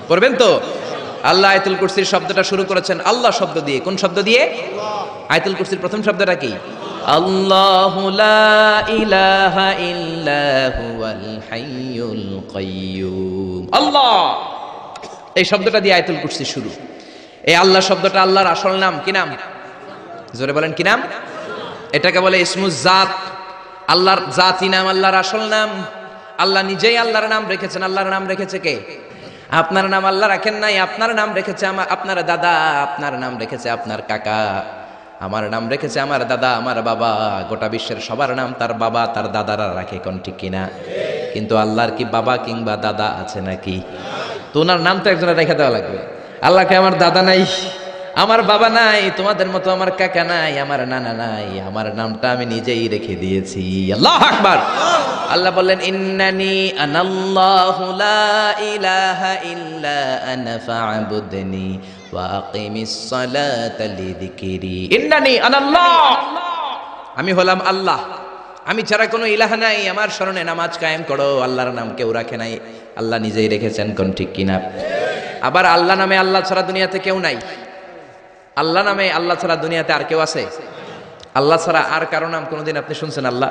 পড়বেন তো? আল্লাহ আয়াতুল কুরসির শব্দটা শুরু করেছেন আল্লাহ শব্দ দিয়ে। কোন শব্দ দিয়ে? আয়াতুল কুরসির প্রথম শব্দটা কি? আল্লাহু লা ইলাহা ইল্লা হুয়াল হাইয়ুল কাইয়্যুম। আল্লাহ, এই শব্দটা দিয়ে আয়াতুল কুরসি শুরু। এই আল্লাহ শব্দটা আল্লাহর আসল নাম। কি নাম? জোরে বলেন, কি নাম? এটাকে বলে ইসমুজ জাত। আল্লাহর জাতি নাম, আল্লাহর আসল নাম। আল্লাহ নিজেই আল্লাহর নাম রেখেছেন। আল্লাহর নাম রেখেছে কে? আপনার নাম আল্লাহ রাখেন নাই, আপনার নাম রেখেছে আপনার দাদা, আপনার নাম রেখেছে আপনার কাকা, আমার নাম রেখেছে আমার দাদা, আমার বাবা। গোটা বিশ্বের সবার নাম তার বাবা তার দাদারা রাখে, কোন ঠিক কিনা? কিন্তু আল্লাহর কি বাবা কিংবা দাদা আছে নাকি? তো ওনার নাম তো একজনের রেখে দেওয়া লাগবে। আল্লাহকে আমার দাদা নাই, আমার বাবা নাই, তোমাদের মতো আমার কাকা নাই, আমার নানা নাই, আমার নামটা আমি নিজেই রেখে দিয়েছি। আল্লাহু আকবার। আল্লাহ বললেন, ইন্নানি আনাল্লাহু লা ইলাহা ইল্লা আনা ফা'বুদনি ওয়া আকিমিস সালাতা লিযিকরি। ইন্নানি আনাল্লাহ, আমি হলাম আল্লাহ, আমি ছাড়া কোনো ইলাহ নাই, আমার শরণে নামাজ কায়েম করো। আল্লাহর নাম কেউ রাখে নাই, আল্লাহ নিজেই রেখেছেন, কোন ঠিক কিনা? আবার আল্লাহ নামে আল্লাহ ছাড়া দুনিয়াতে কেউ নাই। আল্লাহ নামে আল্লাহ ছাড়া দুনিয়াতে আর কেউ আছে? আল্লাহ ছাড়া আর কারো নাম কোনোদিন আপনি শুনছেন? আল্লাহ।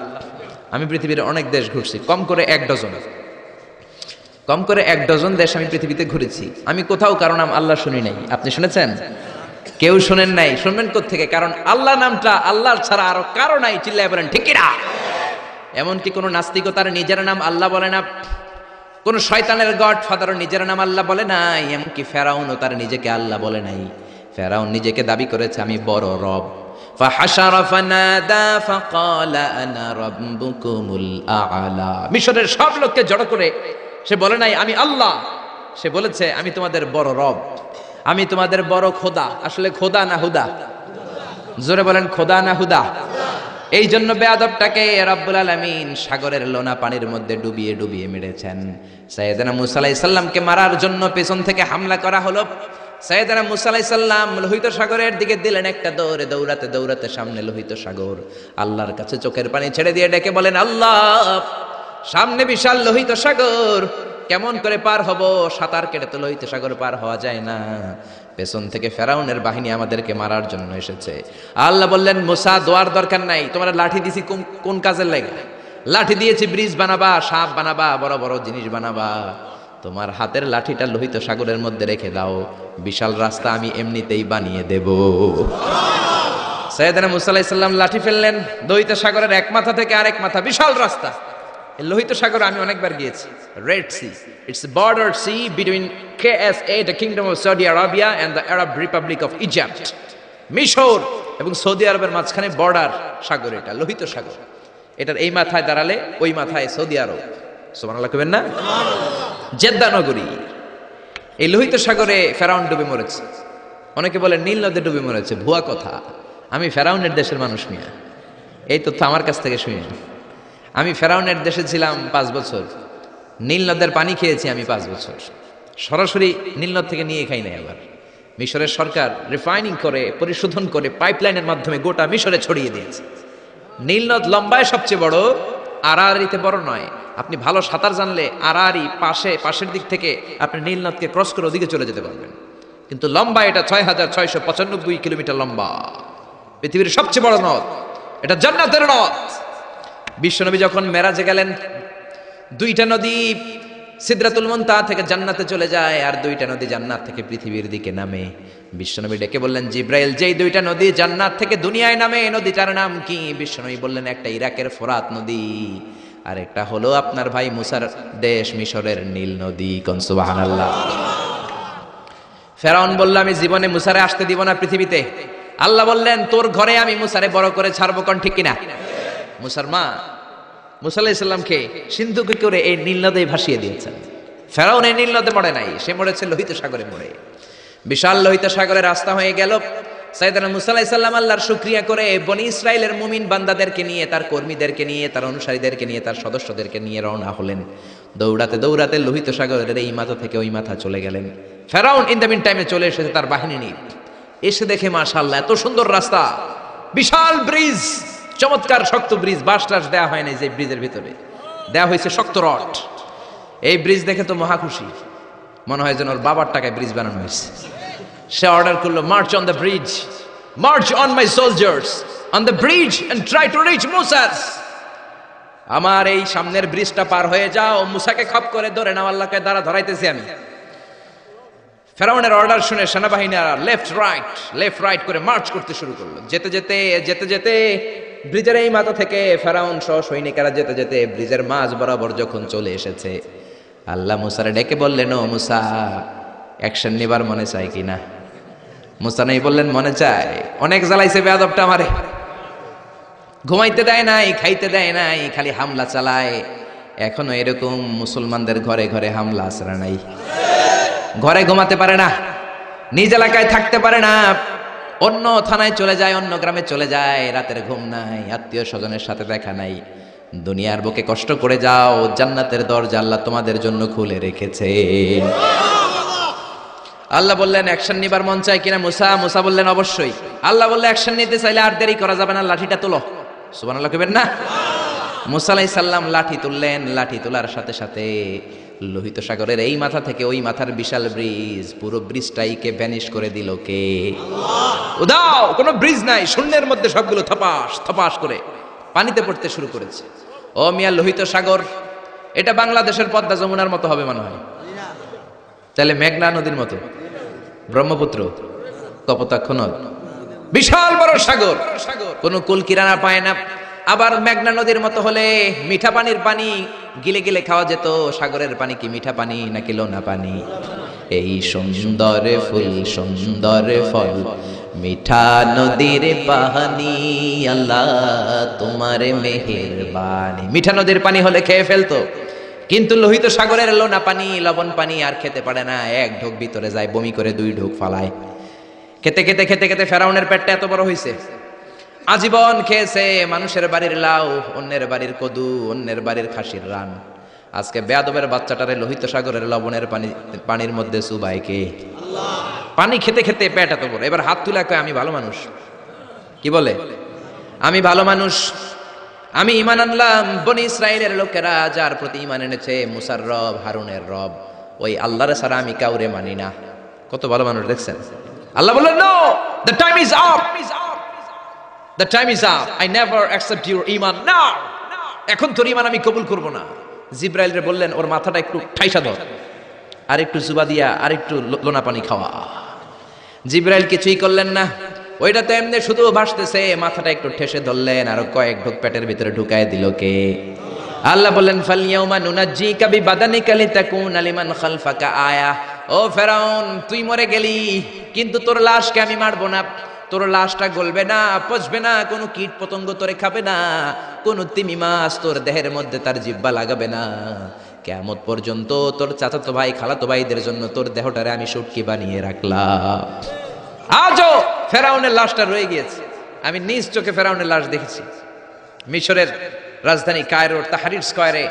আমি পৃথিবীর অনেক দেশ ঘুরছি, কম করে এক ডজন দেশ আমি পৃথিবীতে ঘুরেছি, আমি কোথাও কারো নাম আল্লাহ শুনি নাই। আপনি শুনেছেন? কেউ শুনেন নাই। শুনবেন কোত্থেকে? কারণ আল্লাহ নামটা আল্লাহর ছাড়া আরো কারো নাই। চিল্লায় বলেন ঠিক কিনা? এমনকি কোন নাস্তিকও তার নিজের নাম আল্লাহ বলে না, কোন শয়তানের গড ফাদারও নিজের নাম আল্লাহ বলে নাই, এমনকি ফেরাউনও তার নিজেকে আল্লাহ বলে নাই। ফেরাউন নিজেকে দাবি করেছে আমি বড় রব। ফাহাশারা ফানাদা ফাকালা আনা রাব্বুকুমুল আ'লা। মিশরের সব লোককে জড়ো করে সে বলে নাই আমি আল্লাহ, সে বলেছে আমি তোমাদের বড় রব, আমি তোমাদের বড় খোদা। আসলে খোদা না হুদা? জোরে বলেন খোদা না হুদা? এই জন্য বেয়াদবটাকে রব্বুল আলামিন সাগরের লোনা পানির মধ্যে ডুবিয়ে ডুবিয়ে মেরেছেন। সাইয়েদনা মুসা আলাইহিস সালামকে মারার জন্য পেছন থেকে হামলা করা হলো। সাইয়েদনা মুসা আলাইহিস সালাম লোহিত সাগরের দিকে দিলেন একটা দৌড়ে, দৌড়াতে দৌড়াতে সামনে লোহিত সাগর। আল্লাহর কাছে চোখের পানি ছেড়ে দিয়ে ডেকে বলেন, আল্লাহ সামনে বিশাল লোহিত সাগর, কেমন করে পার হব? সাঁতার কেটে তো লোহিত সাগর পার হওয়া যায় না। পেছন থেকে ফেরাউনের বাহিনী আমাদেরকে মারার জন্য এসেছে। আল্লাহ বললেন, মুসা দোয়ার দরকার নাই, তোমরা লাঠি দিছি কোন কাজের লাগে? লাঠি দিয়েছি ব্রিজ বানাবা, সাপ বানাবা, বড় বড় জিনিস বানাবা। তোমার হাতের লাঠিটা লোহিত সাগরের মধ্যে রেখে দাও, বিশাল রাস্তা আমি এমনিতেই বানিয়ে দেব। সাইয়েদনা মুসা আলাইহিস সালাম লাঠি ফেললেন, লোহিত সাগরের এক মাথা থেকে আরেক মাথা বিশাল রাস্তা। লোহিত সাগর আমি অনেকবার গিয়েছি। Red Sea, it's border sea between KSA, the Kingdom of Saudi Arabia, and the Arab Republic of Egypt. মিশর এবং সৌদি আরবের মাঝখানে বর্ডার সাগর, এটা লোহিত সাগর। এটার এই মাথায় দাঁড়ালে ওই মাথায় সৌদি আরব। সুবহানাল্লাহ কইবেন না? জেদ্দা নগরী। এই লোহিত সাগরে ফেরাউন ডুবে মরেছে। অনেকে বলে নীল নদে ডুবে মরেছে, ভুয়া কথা। আমি ফেরাউনের দেশের মানুষ মিয়া, এই তথ্য আমার কাছ থেকে শুনেন। আমি ফেরাউনের দেশে ছিলাম 5 বছর, নীল নদের পানি খেয়েছি আমি 5 বছর। সরাসরি নীল নদ থেকে নিয়ে খাই নাই। আবার মিশরের সরকার রিফাইনিং করে, পরিশোধন করে পাইপলাইনের মাধ্যমে গোটা মিশরে ছড়িয়ে দিয়েছে। নীল নদ লম্বায় সবচেয়ে বড়, আড়াআড়িতে বড় নয়। আপনি ভালো সাঁতার জানলে আড়াআড়ি পাশের দিক থেকে আপনি নীল নদকে ক্রস করে ওদিকে চলে যেতে পারবেন। কিন্তু লম্বা এটা 6695 কিলোমিটার লম্বা, পৃথিবীর সবচেয়ে বড় নদ। এটা জান্নাতের নদ। বিশ্বনবী যখন মেরাজে গেলেন, 2টা নদী সিদরাতুল মুনতাহা থেকে জান্নাতে চলে যায়, আর 2টা নদী জান্নাত থেকে পৃথিবীর দিকে নামে। বিশ্বনবী ডেকে বললেন, জিব্রাইল, যেই 2টা নদী জান্নাত থেকে দুনিয়ায় নামে, নদীটার নাম কি? বিশ্বনবী বললেন, একটা ইরাকের ফোরাত নদী, আর একটা হলো আপনার ভাই মুসার দেশ মিশরের নীল নদী। কোন সুবহানাল্লাহ। ফেরাউন বলল, আমি জীবনে মুসারে আসতে দিব না পৃথিবীতে। আল্লাহ বললেন, তোর ঘরে আমি মুসারে বড় করে ছাড়বো। কোন ঠিক কিনা? মুসার মা মুসা আলাইহিস সালামকে সিন্ধুকে করে এই নীল নদে ভাসিয়ে দিয়েছেন। ফেরাউন এই নীল নদে মরে নাই, সে মরেছে লোহিত সাগরে মরে। বিশাল লোহিত সাগরে রাস্তা হয়ে গেল। সাইয়েদনা মুসা আলাইহিস সালাম আল্লাহর শুকরিয়া করে বনি ইসরাইলের মুমিন বান্দাদেরকে নিয়ে, তার কর্মীদেরকে নিয়ে, তার অনুসারীদেরকে নিয়ে, তার সদস্যদেরকে নিয়ে রওনা হলেন। দৌড়াতে দৌড়াতে লোহিত সাগরের এই মাথা থেকে ওই মাথা চলে গেলেন। ফেরাউন ইন দ্য মিন টাইমে চলে এসেছে তার বাহিনী নিয়ে। এসে দেখে মাশাআল্লাহ এত সুন্দর রাস্তা, বিশাল ব্রিজ, চমৎকার শক্ত ব্রিজ। বাঁশ টাস দেওয়া হয় নাই, যে ব্রিজের ভিতরে দেওয়া হয়েছে শক্ত রড। এই ব্রিজ দেখে তো মহা খুশি, মনে হয় যেন ওর বাবার টাকায় ব্রিজ বানানো হয়েছে। সে অর্ডার করলো, march on the bridge, march on my soldiers on the bridge and try to reach মুসাস। আমার এই সামনের ব্রিজটা পার হয়ে যাও, মুসাকে খপ করে ধরে নাও, আল্লাহকে দ্বারা ধরাইতেছি আমি। ফেরাউনের অর্ডার শুনে সেনাবাহিনীরা লেফট রাইট করে মার্চ করতে শুরু করলো। যেতে যেতে ব্রিজের এই মাথা থেকে ফেরাউন সহ সৈনিকেরা যেতে যেতে ব্রিজের মাঝ বরাবর যখন চলে এসেছে, আল্লাহ মুসারে ডেকে বললেন, ও মুসা, অ্যাকশন নেবার মনে চায় কিনা? মুসা নেই বললেন, মনে চায়। অনেক জ্বালাইছে বেয়াদবটা আমারে, ঘুমাইতে দেয় নাই, খাইতে দেয় নাই, খালি হামলা চালায়। এখনো এরকম মুসলমানদের ঘরে ঘরে হামলা আসরা নাই। ঘরে ঘুমাতে পারে না, নিজ এলাকায় থাকতে পারে না, অন্য থানায় চলে যায়, অন্য গ্রামে চলে যায়, রাতের ঘুম নাই, আত্মীয় স্বজনের সাথে দেখা নাই। দুনিয়ার বুকে কষ্ট করে যাও, জান্নাতের দরজা আল্লাহ তোমাদের জন্য খুলে রেখেছে। আল্লাহ বললেন, অ্যাকশন নিবার মন চায় কিনা মুসা? মুসা বললেন, অবশ্যই। আল্লাহ বললেন, অ্যাকশন নিতে চাইলে আর দেরি করা যাবে না, লাঠিটা তোলো। সুবহানাল্লাহ কইবেন না? মুসা আলাইহিস সালাম লাঠি তুললেন। লাঠি তোলার সাথে সাথে লোহিত সাগরের এই মাথা থেকে ওই মাথার বিশাল ব্রিজ, পুরো ব্রিজটাইকে ভ্যানিশ করে দিল কে? আল্লাহ। উদাও, কোনো ব্রিজ নাই, শূন্যের মধ্যে সবগুলো থপাস থপাস করে পানিতে পড়তে শুরু করেছে। ও মিয়া, লোহিত সাগর এটা বাংলাদেশের পদ্মা যমুনার মতো হবে মনে হয়? তাহলে মেঘনা নদীর মতো, ব্রহ্মপুত্র, কপোতাক্ষ নদ, বিশাল বড় সাগর, কোনো কুল কিনারা পায় না। আবার মেঘনা নদীর মতো হলে মিঠা পানির পানি গিলে গিলে খাওয়া যেত। সাগরের পানি কি মিঠা পানি নাকি লোনা পানি? এই সুন্দর ফুল সুন্দর ফল, মিঠা নদীর পানি, আল্লাহ তোমার মেহেরবানি। মিঠা নদীর পানি হলে খেয়ে ফেলতো। কিন্তু লোহিত সাগরের লোনা পানি, লবণ পানি আর খেতে পারে না। এক ঢোক ভিতরে যায়, বমি করে 2 ঢোক ফালায়। খেতে খেতে খেতে খেতে ফেরাউনের পেটটা এত বড় হয়েছে, আজীবন খেয়েছে মানুষের বাড়ির লাউ, অন্যের বাড়ির কদু, অন্যের বাড়ির খাসির রান। আজকে বেয়াদবের বাচ্চাটারে লোহিত সাগরের লবণের পানির মধ্যে চুবায় কে? পানি খেতে খেতে পেট এত বড়। এবার হাত তুলে কয় আমি ভালো মানুষ। কি বলে? আমি ভালো মানুষ, আমি ঈমান আনলাম। বনি ইসরাইলের লোকেরা যার প্রতি ঈমান এনেছে, মুসার রব, হারুনের রব, ওই আল্লাহর ছাড়া আমি কাউরে মানি না। কত ভালো মানুষ দেখছেন। আল্লাহ বললেন, no, the time is up, the time is up, I never accept your ঈমান নাও। এখন তোর ঈমান আমি কবুল করব না। জিব্রাইলরে বললেন ওর মাথাটা একটু ঠাইসা ধর, আর একটু জুবা দিয়া, আর একটু লোনা পানি খাওয়া। জিব্রাইল কিছুই করলেন না, ওইটা তো এমনি শুধু ভাসতেছে। মাথাটা একটু ঠেসে ধরলেন, আর কয়েক ঢোক পেটের ভিতরে ঢুকায় দিল কে? আল্লাহ বললেন, ফালইয়াউমা নুনাজ্জিকা বিবাদানিকা লিতাকুনা লিমান খালফাকা আয়া। ও ফেরাউন, তুই মরে গেলি, কিন্তু তোর লাশকে আমি মারবো না। তোর লাশটা গলবে না, পচবে না, কোনো কীট পতঙ্গ তোরে খাবে না, কোনো তিমি মাছ তোর দেহের মধ্যে তার জিহ্বা লাগাবে না। কিয়ামত পর্যন্ত তোর চাচাতো ভাই, খালাতো ভাইদের জন্য তোর দেহটারে আমি শুটকি বানিয়ে রাখলাম। আজও ফেরাউনের লাশটা রয়ে গিয়েছে। আমি নিজ চোখে ফেরাউনের লাশ দেখেছি। মিশরের রাজধানী কায়রোর তাহরির স্কয়ারে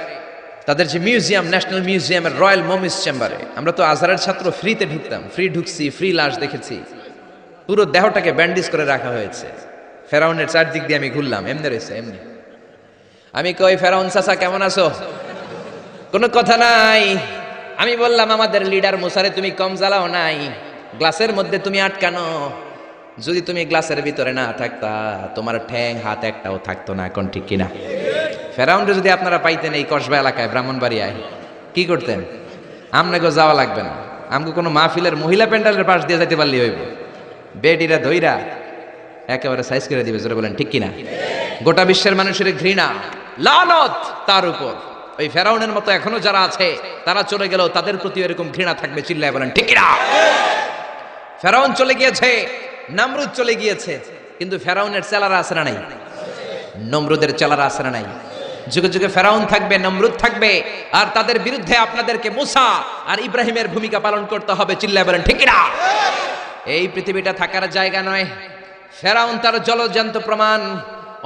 তাদের যে মিউজিয়াম, ন্যাশনাল মিউজিয়ামের রয়্যাল মমিস চেম্বারে, আমরা তো আজহারের ছাত্র, ফ্রিতে ঢুকতাম, ফ্রি ঢুকছি, ফ্রি লাশ দেখেছি। পুরো দেহটাকে ব্যান্ডেজ করে রাখা হয়েছে। ফেরাউনের চারদিক দিয়ে আমি ঘুরলাম, এমনি রয়েছে এমনি। আমি কই, ফেরাউন চাচা কেমন আছো? কোনো কথা নাই। আমি বললাম, আমাদের লিডার মুসারে তুমি কম জ্বালাও নাই, গ্লাসের মধ্যে তুমি আটকানো। যদি তুমি গ্লাসের ভিতরে না থাকতা, তোমার ঠ্যাং হাত একটাও থাকতো না। এখন ঠিক কিনা? ফেরাউনরে যদি আপনারা পাইতেন এই কসবা এলাকায়, ব্রাহ্মণবাড়িয়ায়, কি করতেন? আমনাকে যাওয়া লাগবে না, আমাকে কোনো মাহফিলের মহিলা প্যান্ডেলের পাশ দিয়ে যাইতে পারলি হইব। বেডিরা ধইরা একেবারে সাইজ করে দিবে। জোরে বলেন ঠিক কিনা? গোটা বিশ্বের মানুষের ঘৃণা, লানত তার উপর। ওই ফেরাউনের মতো এখনো যারা আছে, তারা চলে গেলেও তাদের প্রতি এরকম ঘৃণা থাকবে। চিল্লায় বলেন ঠিক কিনা? ফেরাউন চলে গিয়েছে, নমরুদ চলে গিয়েছে, কিন্তু ফেরাউনের চেলারা আছে না নাই? নমরুদের চেলারা আছে না নাই? যুগে যুগে ফেরাউন থাকবে, নমরুদ থাকবে, আর তাদের বিরুদ্ধে আপনাদেরকে মুসা আর ইব্রাহিমের ভূমিকা পালন করতে হবে। চিল্লায় বলেন ঠিক কিনা? এই পৃথিবীটা থাকার জায়গা নয়। ফেরাউন তার জলজ্যান্ত প্রমাণ।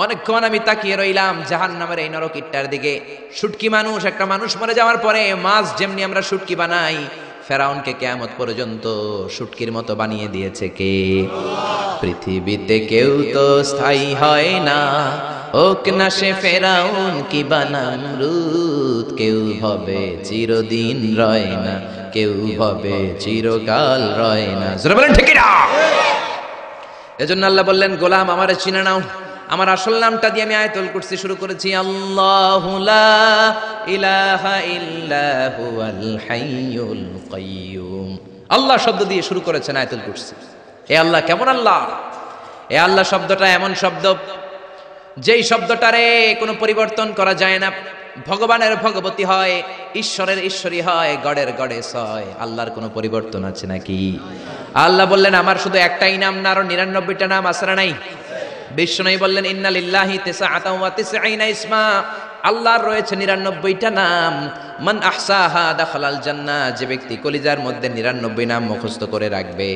অনেকক্ষণ আমি তাকিয়ে রইলাম জাহান্নামের এই নরক ইট্টার দিকে। শুটকি মানুষ, একটা মানুষ মরে যাওয়ার পরে মাছ যেমনি আমরা শুটকি বানাই, ফেরাউনকে কিয়ামত পর্যন্ত শুটকির মতো বানিয়ে দিয়েছে কে? পৃথিবীতে কেউ তো স্থায়ী হয় না, হোক না সে ফেরাউন কি নমরুদ। কেউ হবে চিরদিন রয় না, কেউ হবে চিরকাল রয় না। জোরে বলেন ঠিক কিনা? এজন্য আল্লাহ বললেন, গোলাম আমারে চিনে নাও। আমার আসল নামটা দিয়ে আমি আয়াতুল কুরসি শুরু করেছি। আল্লাহু লা ইলাহা ইল্লা হুয়াল হাইয়ুল কাইয়্যুম। আল্লাহ শব্দ দিয়ে শুরু করেছেন আয়াতুল কুরসি। এ আল্লাহ কেমন আল্লাহ? এ আল্লাহ শব্দটা এমন শব্দ, যেই শব্দটারে কোনো পরিবর্তন করা যায় না। ভগবানের ভগবতী হয়, ঈশ্বরের ঈশ্বরী হয়, গডের গডেস হয়। আল্লাহর কোনো পরিবর্তন আছে নাকি? আল্লাহ বললেন, আমার শুধু একটাই নাম না, আরো 99টা নাম আছে না নাই? বিষ্ণু বললেন, ইন্না লিল্লাহি তিসআতাও ওয়া তিসঈনা ইসমা। আল্লাহর রয়েছে 99টা নাম। মান আহসাহা দাখালাল জান্নাহ। যে ব্যক্তি কলিজার মধ্যে 99 নাম মুখস্থ করে রাখবে,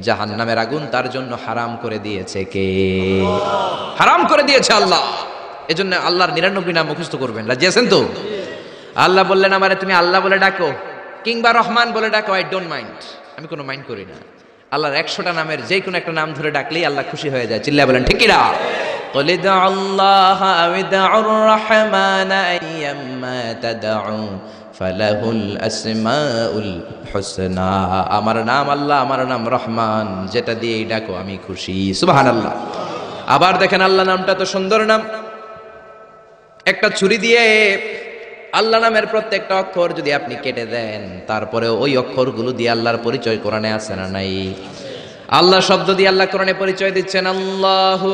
জাহান্নামের আগুন তার জন্য হারাম করে দিয়েছে কে? হারাম করে দিয়েছে আল্লাহ। এজন্য আল্লাহর 99 নাম মুখস্থ করবেন। রাজি আছেন তো? আল্লাহ বললেন, আমারে তুমি আল্লাহ বলে ডাকো কিংবা রহমান বলে ডাকো, আই ডোন্ট মাইন্ড, আমি কোনো মাইন্ড করি না। আল্লাহর 100টা নামের যে কোনো একটা নাম ধরে ডাকলেই আল্লাহ খুশি হয়ে যায়। চিল্লায় বলেন ঠিক কিনা? قل ادعوا الله أو ادعوا الرحمن أيما تدعوا فله الأسماء الحسنى। আমার নাম আল্লাহ, আমার নাম রহমান, যেটা দিয়ে ডাকো আমি খুশি। সুবহানাল্লাহ। আবার দেখেন, আল্লাহ নামটা তো সুন্দর নাম। একটা ছুরি দিয়ে আল্লাহ নামের প্রত্যেকটা অক্ষর যদি আপনি কেটে দেন, তারপরে ওই অক্ষরগুলো দিয়ে আল্লাহর পরিচয় কোরআনে আছে না নাই? আল্লাহ শব্দ দিয়ে আল্লাহ কোরআনে পরিচয় দিচ্ছেন। আল্লাহু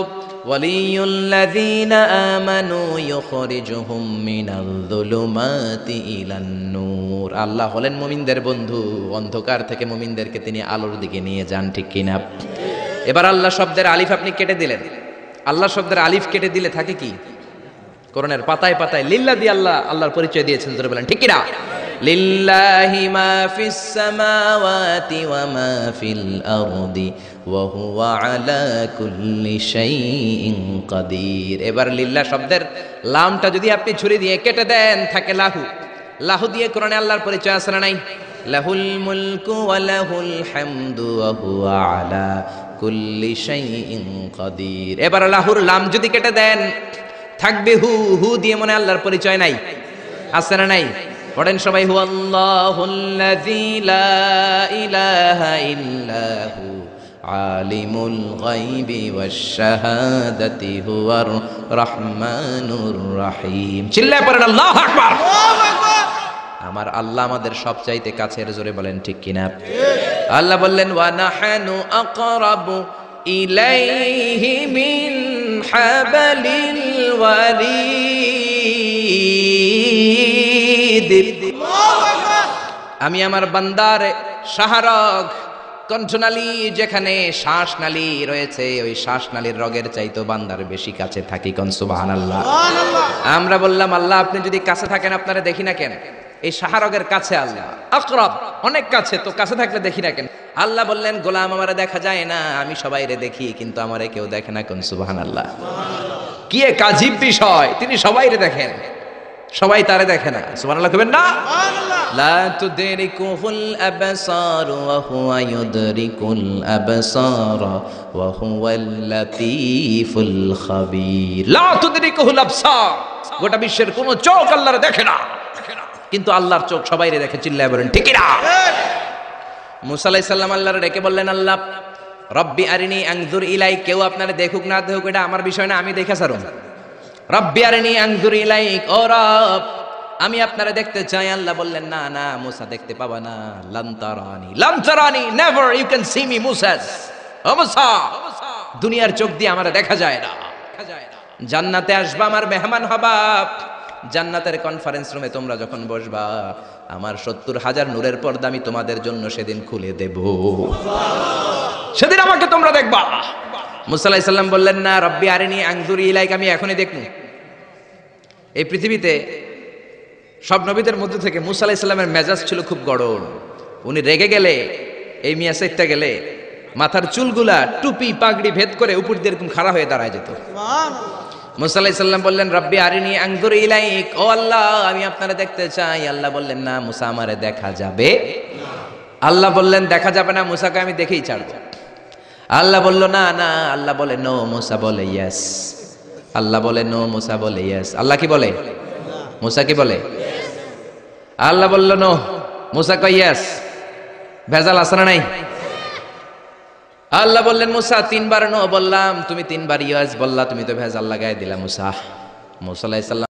ওয়ালিয়ুল্লাযীনা আমানু ইউখরিজুহুম মিনাল যুলুমাতি ইলান নূর। আল্লাহ হলেন মুমিনদের বন্ধু, অন্ধকার থেকে মুমিনদেরকে তিনি আলোর দিকে নিয়ে যান। ঠিক কিনা? এবার আল্লাহ শব্দের আলিফ আপনি কেটে দিলেন। আল্লাহ শব্দের আলিফ কেটে দিলে থাকে কি? কোরআনের পাতায় পাতায় লিল্লাহ দিয়ে আল্লাহর পরিচয় দিয়েছেন, জোরে বলেন ঠিক কিনা? লিল্লাহি মা ফিস সামাওয়াতি ওয়া মা ফিল আরদি ওয়া হুয়া আলা কুল্লি শাইইন কাদির। এবার লিল্লাহ শব্দের লামটা যদি আপনি ছুরি দিয়ে কেটে দেন থাকে লাহু। লাহু দিয়ে কোরআনে আল্লাহর পরিচয় আছে না নাই? লাহুল মুলকু ওয়া লাহুল হামদু ওয়া হুয়া আলা কুল্লি শাইইন কাদির। এবার লাহুর লাম যদি কেটে দেন থাকবে হু। হু দিয়ে মনে আল্লাহর পরিচয় নাই, আছে না নাই? পড়েন সবাই, হুয়াল্লাহুল্লাযী লা ইলাহা ইল্লা হু আলিমুল গায়বি ওয়াশ শাহাদাতি হুয়ার রহমানুর রহিম। চিল্লায় পড়েন আল্লাহু আকবার। আমার আল্লাহ আমাদের সবচাইতে কাছের, জোরে বলেন ঠিক কিনা? আল্লাহ বললেন ওয়া নাহানু আকরাবু ইলাইহি মিন হাবালিল ওয়ারিদ। আমি আমার বান্দার শাহরগ কণ্ঠনালী, যেখানে শ্বাসনালী রয়েছে, ওই শ্বাসনালীর রগের চাইতো বান্দার বেশি কাছে থাকি। কোন সুবহানাল্লাহ। আমরা বললাম আল্লাহ আপনি যদি কাছে থাকেন আপনারা দেখি না কেন? এই শাহরগের কাছে আল্লাহ, আকরাব অনেক কাছে, তো কাছে থাকলে দেখি না কেন? আল্লাহ বললেন গোলাম আমারে দেখা যায় না, আমি সবাইরে দেখি কিন্তু আমারে কেউ দেখে না। কোন সুবহানাল্লাহ। কি এক আজীব বিষয়, তিনি সবাইরে দেখেন, সবাই তারে দেখে না। সুবহানাল্লাহ কইবেন না? লা তুদরিকুহুল আবসার ওয়া হুয়া ইউদরিকুল আবসার ওয়া হুয়াল লাতীফুল খাবীর। লা তুদরিকুহুল আবসার, গোটা বিশ্বের কোন চোখ আল্লাহরে দেখে না, কিন্তু আল্লাহর চোখ সবাইরে দেখে। চিল্লায় বলেন ঠিক কিনা? মুসা আলাইহিস সালাম আল্লাহরে ডেকে বললেন আল্লাহ রব্বি আরিনি আনজুর ইলাইক। কেউ আপনারে দেখুক না দেখুক এটা আমার বিষয় না, আমি দেখা ছাড়ুম। রব্বি আরিনি আনজুর ইলাইক, ও রব আমি আপনারে দেখতে চাই। আল্লাহ বললেন না না মুসা দেখতে পাবা না। লান তারানি never you can see me মুসা। ও মুসা দুনিয়ার চোখ দিয়ে আমারে দেখা যায় না। জান্নাতে আসবা, আমার মেহমান হবা। জান্নাতের কনফারেন্স রুমে তোমরা যখন বসবা, আমার 70,000 নূরের পর্দা আমি তোমাদের জন্য সেদিন খুলে দেব, সেদিন আমাকে তোমরা দেখবা। মুসা আলাইহিস সালাম বললেন না রব্বি আরিনি আনজুর ইলাইক, আমি এখনই দেখব। এই পৃথিবীতে সব নবীদের মধ্যে থেকে মুসা আলাইহিস সালামের মেজাজ ছিল খুব গরম। উনি রেগে গেলে, এই মিয়া সাইটটা গেলে মাথার চুলগুলা টুপি পাগড়ি ভেদ করে উপর দিয়ে এরকম খাড়া হয়ে দাঁড়ায় যেত। মুসা আলাইহিস সালাম বললেন রব্বি আরিনি আনজুর ইলাইক, ও আল্লাহ আমি আপনারে দেখতে চাই। আল্লাহ বললেন না মুসা আমারে দেখা যাবে না। আল্লাহ বললেন দেখা যাবে না, মুসাকে আমি দেখেই ছাড়ব। আল্লাহ বলল না না। আল্লাহ বলে নো, মুসা বলে ইয়েস। আল্লাহ বলে নো, মুসা বলে ইয়েস। আল্লাহ কি বলে? মুসা কি বলে? আল্লাহ বলল নো, মুসা কয় ইয়েস। ভেজাল আছে না নাই? আল্লাহ বললেন মুসা 3 বার নো বললাম, তুমি 3 বার ইয়েস বললা, তুমি তো ভেজাল লাগাই দিলা মুসা। মুসা আলাইহিস সালাম